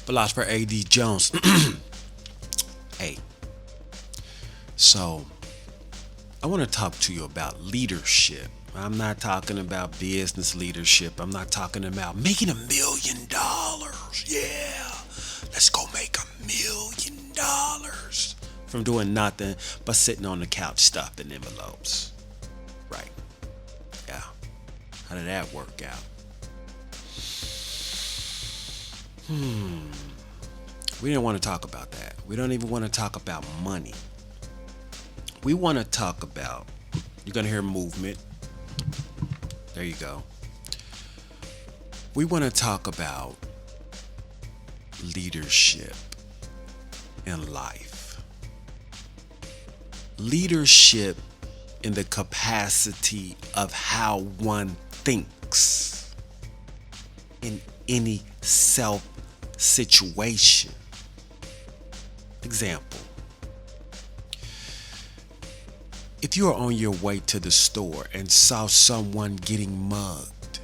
Philosopher A.D. Jones. Hey, so I want to talk to you about leadership. I'm not talking about business leadership. I'm not talking about making $1 million. Yeah, let's go make $1 million from doing nothing but sitting on the couch stuffing envelopes. Right. Yeah. How did that work out? We didn't want to talk about that. We don't even want to talk about money. We want to talk about, you're going to hear movement. There you go. We want to talk about leadership in life. Leadership in the capacity of how one thinks in any self situation. Example: if you are on your way to the store and saw someone getting mugged,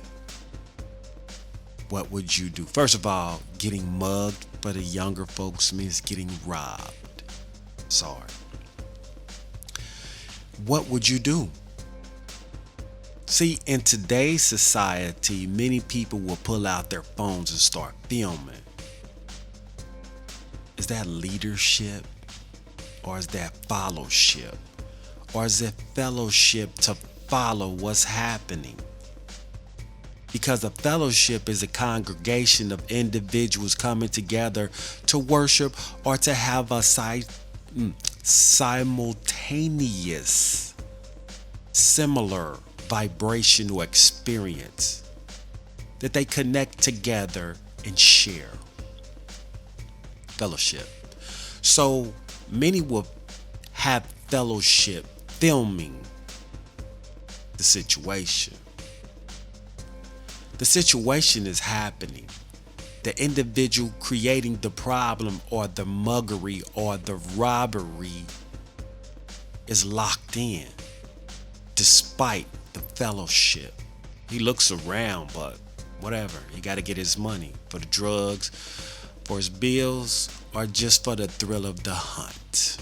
what would you do? First of all, getting mugged for the younger folks means getting robbed. Sorry. What would you do? See, in today's society, many people will pull out their phones and start filming. Is that leadership? Or is that fellowship? Or is it fellowship to follow what's happening? Because a fellowship is a congregation of individuals coming together to worship or to have a simultaneous, similar vibrational experience that they connect together and share. Fellowship. So many will have fellowship filming the situation. The situation is happening. The individual creating the problem or the muggery or the robbery is locked in despite the fellowship. He looks around, but whatever. He got to get his money for the drugs, for his bills, or just for the thrill of the hunt.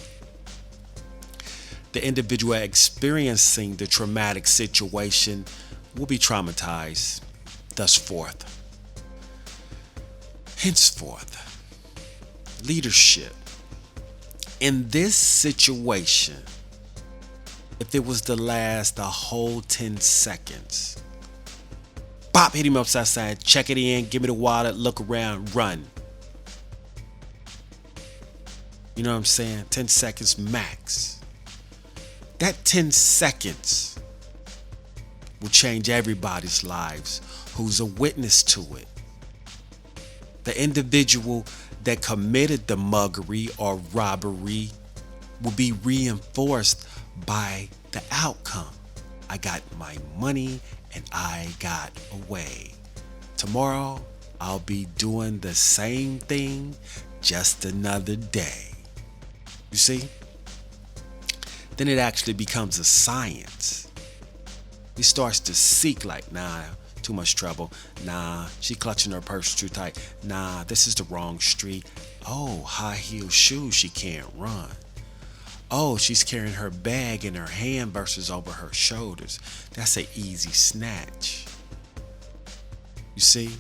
The individual experiencing the traumatic situation will be traumatized, thus forth. Henceforth, leadership. In this situation, if it was to last a whole 10 seconds, pop, hit him upside down, check it in, give me the wallet, look around, run. You know what I'm saying? 10 seconds max. That 10 seconds will change everybody's lives who's a witness to it. The individual that committed the muggery or robbery will be reinforced by the outcome. I got my money and I got away. Tomorrow, I'll be doing the same thing, just another day. You see? Then it actually becomes a science. He starts to seek, like, nah, too much trouble. Nah, she clutching her purse too tight. Nah, this is the wrong street. Oh, high heel shoes, she can't run. Oh, she's carrying her bag in her hand versus over her shoulders. That's an easy snatch. You see?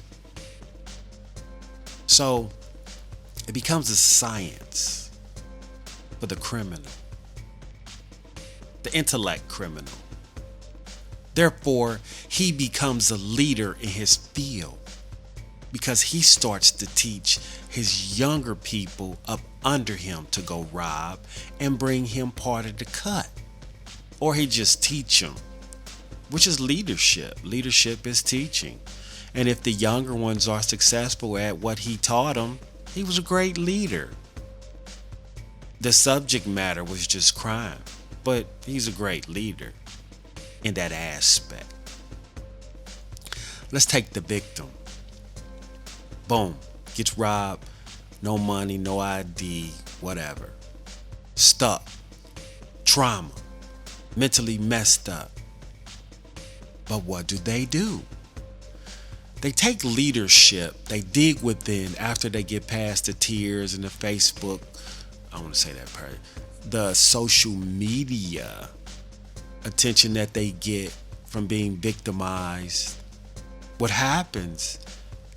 So it becomes a science for the criminal, the intellect criminal. Therefore, he becomes a leader in his field because he starts to teach his younger people up under him to go rob and bring him part of the cut. Or he just teach them, which is leadership. Leadership is teaching. And if the younger ones are successful at what he taught them, he was a great leader. The subject matter was just crime, but he's a great leader in that aspect. Let's take the victim. Boom, gets robbed, no money, no ID, whatever. Stuck, trauma, mentally messed up. But what do? They take leadership, they dig within after they get past the tears and the Facebook, I want to say that part, the social media attention that they get from being victimized. What happens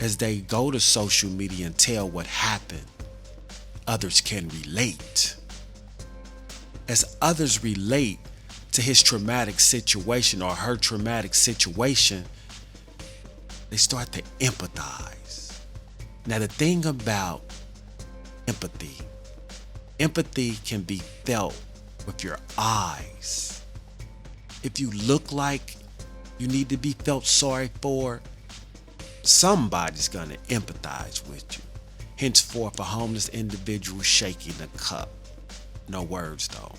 is they go to social media and tell what happened. Others can relate. As others relate to his traumatic situation or her traumatic situation, they start to empathize. Now, the thing about empathy can be felt with your eyes. If you look like you need to be felt sorry for, somebody's gonna empathize with you. Henceforth, a homeless individual shaking a cup. No words though.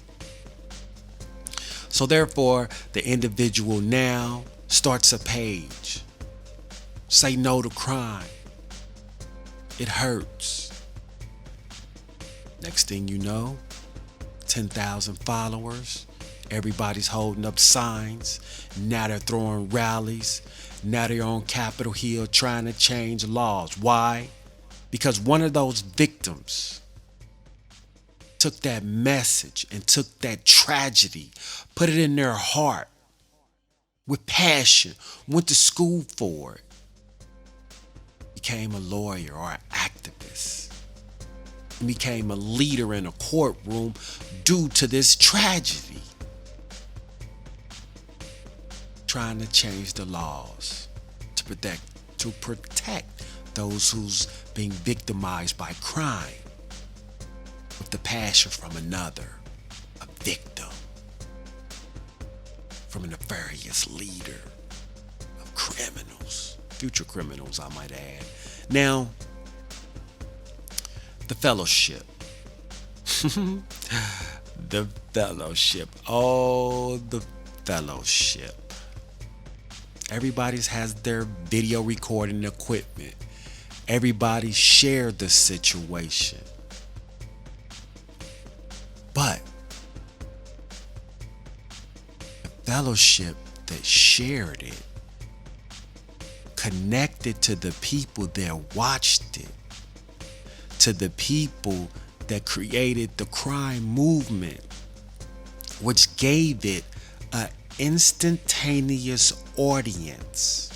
So therefore, the individual now starts a page. Say no to crime. It hurts. Next thing you know, 10,000 followers. Everybody's holding up signs. Now they're throwing rallies. Now they're on Capitol Hill trying to change laws. Why? Because one of those victims took that message and took that tragedy, put it in their heart with passion, went to school for it, became a lawyer or an activist, and became a leader in a courtroom due to this tragedy. Trying to change the laws to protect those who's being victimized by crime with the passion from another, a victim, from a nefarious leader of criminals, future criminals, I might add. Now, the fellowship. The fellowship. Oh, the fellowship. Everybody's has their video recording equipment. Everybody shared the situation. But the fellowship that shared it connected to the people that watched it, to the people that created the crime movement, which gave it an instantaneous audience,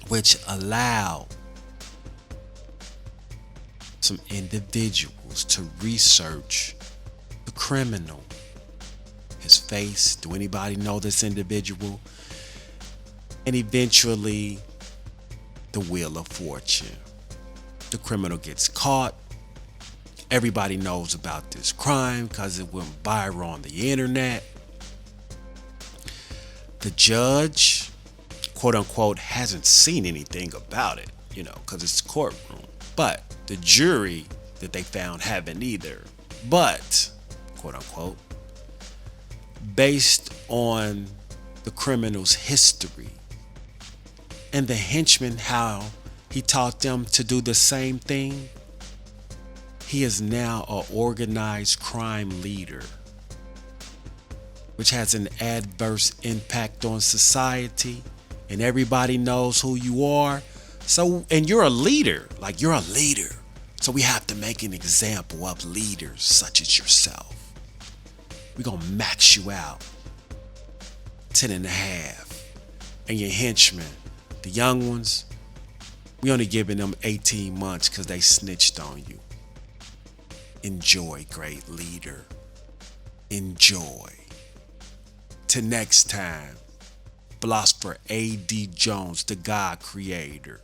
which allowed some individuals to research the criminal, his face. Do anybody know this individual? And eventually, the Wheel of Fortune. The criminal gets caught. Everybody knows about this crime because it went viral on the internet. The judge, quote unquote, hasn't seen anything about it, because it's courtroom. But the jury that they found haven't either. But, quote unquote, based on the criminal's history and the henchman, how he taught them to do the same thing, he is now an organized crime leader, which has an adverse impact on society, and everybody knows who you are. So, and you're a leader, you're a leader. So we have to make an example of leaders such as yourself. We're gonna max you out, 10 and a half. And your henchmen, the young ones, we only giving them 18 months because they snitched on you. Enjoy, great leader. Enjoy. Till next time, philosopher A.D. Jones, the God creator.